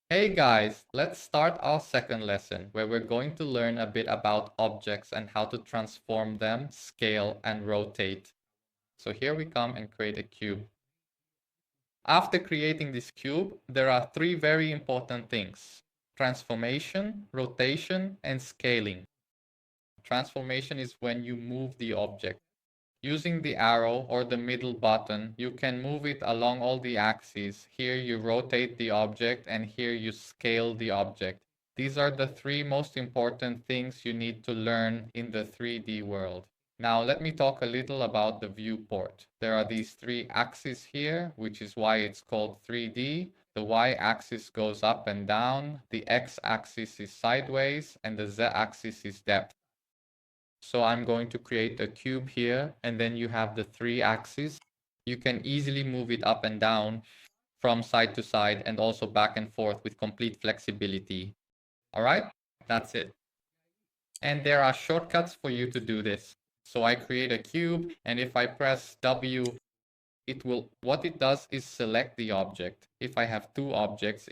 Hey guys, let's start our second lesson where we're going to learn a bit about objects and how to transform them, scale, and rotate. So here we come and create a cube. After creating this cube, there are three very important things: transformation, rotation, and scaling. Transformation is when you move the object. Using the arrow or the middle button, you can move it along all the axes. Here you rotate the object and here you scale the object. These are the three most important things you need to learn in the 3D world. Now let me talk a little about the viewport. There are these three axes here, which is why it's called 3D. The y-axis goes up and down, the x-axis is sideways, and the z-axis is depth. So I'm going to create a cube here, and then you have the three axes. You can easily move it up and down from side to side and also back and forth with complete flexibility. All right, that's it. And there are shortcuts for you to do this. So I create a cube, and if I press W, what it does is select the object. If I have two objects,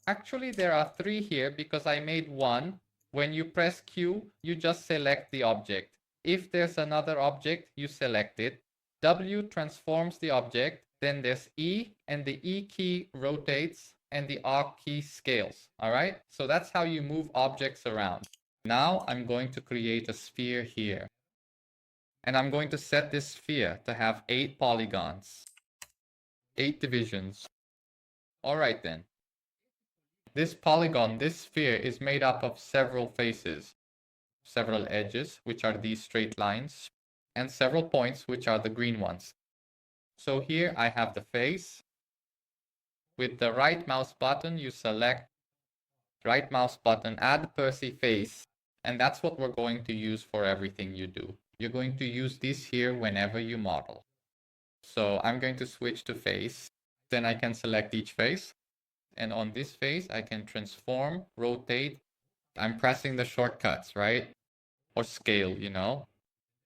actually, there are three here because I made one. When you press Q, you just select the object. If there's another object, you select it. W transforms the object. Then there's E, and the E key rotates, and the R key scales. All right? So that's how you move objects around. Now I'm going to create a sphere here. And I'm going to set this sphere to have 8 polygons, 8 divisions. All right then. This polygon, this sphere, is made up of several faces, several edges, which are these straight lines, and several points, which are the green ones. So here I have the face. With the right mouse button, you select right mouse button, add Percy face, and that's what we're going to use for everything you do. You're going to use this here whenever you model. So I'm going to switch to face. Then I can select each face. And on this face, I can transform, rotate. I'm pressing the shortcuts, right? Or scale, you know?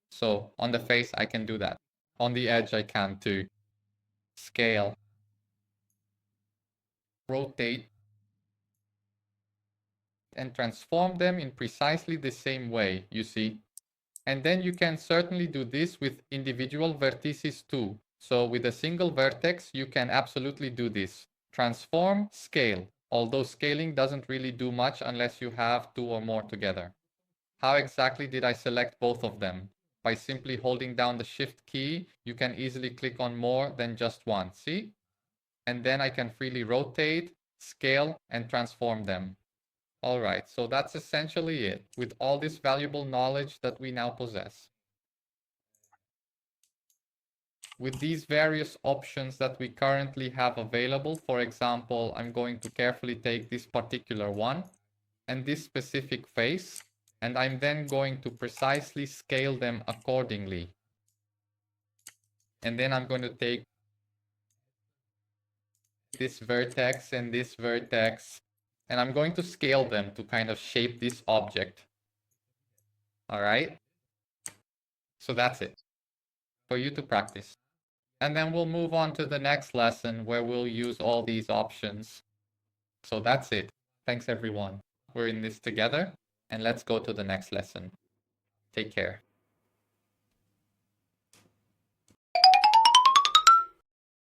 So on the face, I can do that. On the edge, I can too. Scale, rotate, and transform them in precisely the same way, you see? And then you can certainly do this with individual vertices too. So with a single vertex, you can absolutely do this. Transform, scale. Although scaling doesn't really do much unless you have two or more together. How exactly did I select both of them? By simply holding down the Shift key, you can easily click on more than just one, see? And then I can freely rotate, scale, and transform them. All right, so that's essentially it, with all this valuable knowledge that we now possess. With these various options that we currently have available, for example, I'm going to carefully take this particular one and this specific face, and I'm then going to precisely scale them accordingly. And then I'm going to take this vertex and this vertex, and I'm going to scale them to kind of shape this object. All right? So that's it for you to practice. And then we'll move on to the next lesson where we'll use all these options. So that's it. Thanks everyone. We're in this together, and let's go to the next lesson. Take care.